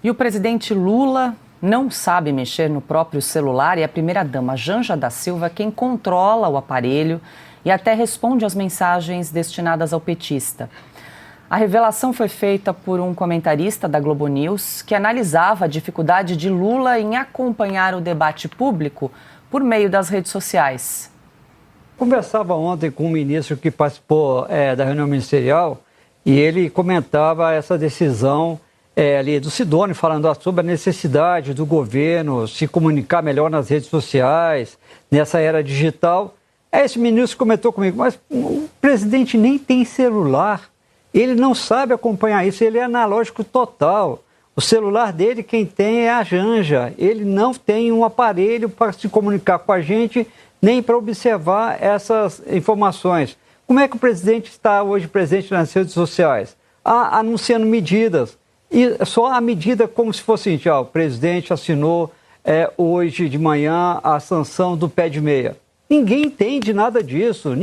E o presidente Lula não sabe mexer no próprio celular e a primeira-dama Janja da Silva quem controla o aparelho e até responde às mensagens destinadas ao petista. A revelação foi feita por um comentarista da Globo News que analisava a dificuldade de Lula em acompanhar o debate público por meio das redes sociais. Conversava ontem com um ministro que participou da reunião ministerial e ele comentava essa decisão ali do Sidônio, falando sobre a necessidade do governo se comunicar melhor nas redes sociais, nessa era digital. Esse ministro comentou comigo, mas o presidente nem tem celular, ele não sabe acompanhar isso, ele é analógico total. O celular dele, quem tem é a Janja, ele não tem um aparelho para se comunicar com a gente, nem para observar essas informações. Como é que o presidente está hoje presente nas redes sociais? Anunciando medidas. E só a medida como se fosse assim, o presidente assinou hoje de manhã a sanção do pé de meia. Ninguém entende nada disso.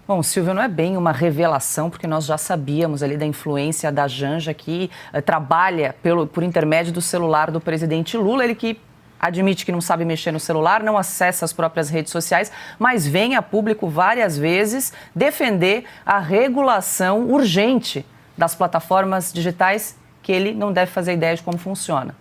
Bom, Silvio, não é bem uma revelação, porque nós já sabíamos ali da influência da Janja, que trabalha por intermédio do celular do presidente Lula, ele que admite que não sabe mexer no celular, não acessa as próprias redes sociais, mas vem a público várias vezes defender a regulação urgente das plataformas digitais, que ele não deve fazer ideia de como funciona.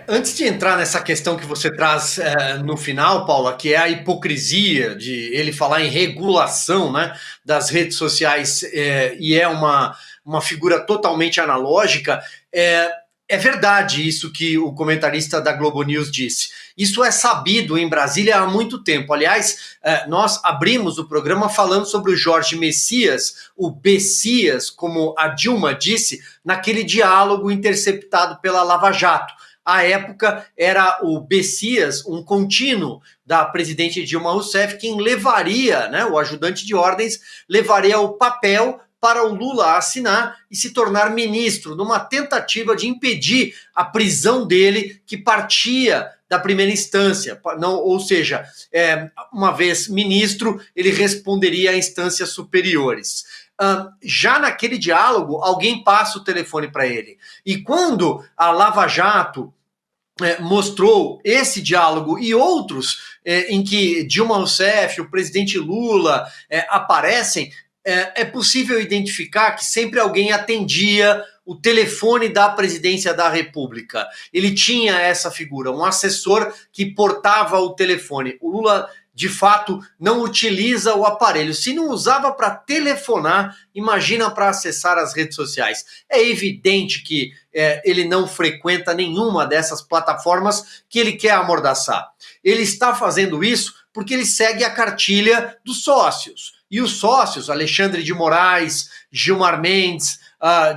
Antes de entrar nessa questão que você traz no final, Paula, que é a hipocrisia de ele falar em regulação, né, das redes sociais e é uma figura totalmente analógica, é verdade isso que o comentarista da Globo News disse. Isso é sabido em Brasília há muito tempo. Aliás, nós abrimos o programa falando sobre o Jorge Messias, o Bessias, como a Dilma disse, naquele diálogo interceptado pela Lava Jato. À época, era o Bessias, um contínuo da presidente Dilma Rousseff, quem levaria, né, o ajudante de ordens, levaria o papel para o Lula assinar e se tornar ministro, numa tentativa de impedir a prisão dele, que partia da primeira instância. Não, ou seja, uma vez ministro, ele responderia a instâncias superiores. Já naquele diálogo, alguém passa o telefone para ele. E quando a Lava Jato mostrou esse diálogo e outros em que Dilma Rousseff, o presidente Lula aparecem, é possível identificar que sempre alguém atendia o telefone da presidência da República. Ele tinha essa figura, um assessor que portava o telefone. O Lula, de fato, não utiliza o aparelho. Se não usava para telefonar, imagina para acessar as redes sociais. É evidente que ele não frequenta nenhuma dessas plataformas que ele quer amordaçar. Ele está fazendo isso porque ele segue a cartilha dos sócios. E os sócios, Alexandre de Moraes, Gilmar Mendes,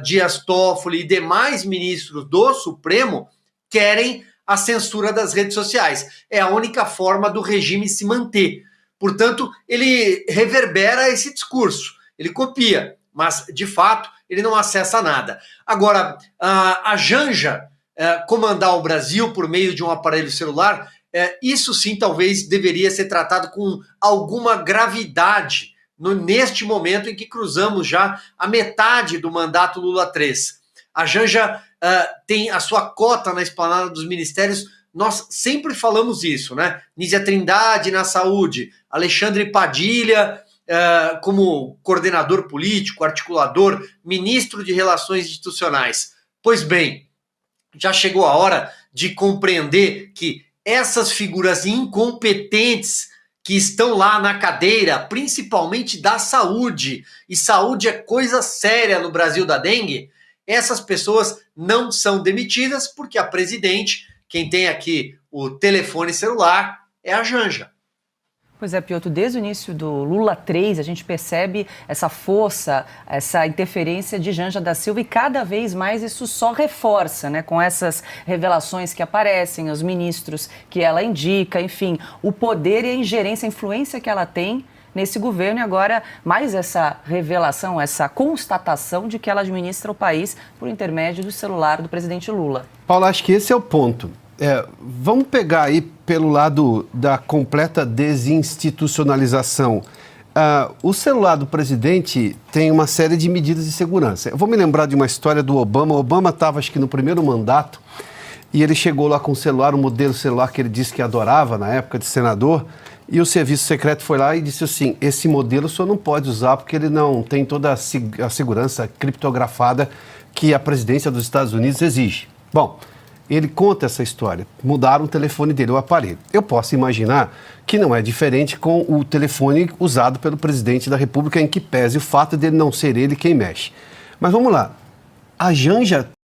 Dias Toffoli e demais ministros do Supremo querem a censura das redes sociais. É a única forma do regime se manter. Portanto, ele reverbera esse discurso, ele copia, mas, de fato, ele não acessa nada. Agora, a Janja comandar o Brasil por meio de um aparelho celular, isso sim talvez deveria ser tratado com alguma gravidade neste momento em que cruzamos já a metade do mandato Lula 3. A Janja tem a sua cota na esplanada dos ministérios, nós sempre falamos isso, né? Nízia Trindade na saúde, Alexandre Padilha como coordenador político, articulador, ministro de Relações Institucionais. Pois bem, já chegou a hora de compreender que essas figuras incompetentes que estão lá na cadeira, principalmente da saúde, e saúde é coisa séria no Brasil da dengue, essas pessoas não são demitidas porque a presidente, quem tem aqui o telefone celular, é a Janja. Pois é, Piotr, desde o início do Lula 3, a gente percebe essa força, essa interferência de Janja da Silva e cada vez mais isso só reforça, né, com essas revelações que aparecem, os ministros que ela indica, enfim, o poder e a ingerência, a influência que ela tem nesse governo e agora mais essa revelação, essa constatação de que ela administra o país por intermédio do celular do presidente Lula. Paulo, acho que esse é o ponto. Vamos pegar aí pelo lado da completa desinstitucionalização. o celular do presidente tem uma série de medidas de segurança. Eu vou me lembrar de uma história do Obama. O Obama estava, acho que no primeiro mandato, e ele chegou lá com um celular, um modelo celular que ele disse que adorava na época de senador, e o serviço secreto foi lá e disse assim, esse modelo o senhor não pode usar porque ele não tem toda a segurança criptografada que a presidência dos Estados Unidos exige. Bom, ele conta essa história, mudaram o telefone dele, o aparelho. Eu posso imaginar que não é diferente com o telefone usado pelo presidente da República, em que pese o fato dele não ser ele quem mexe. Mas vamos lá, a Janja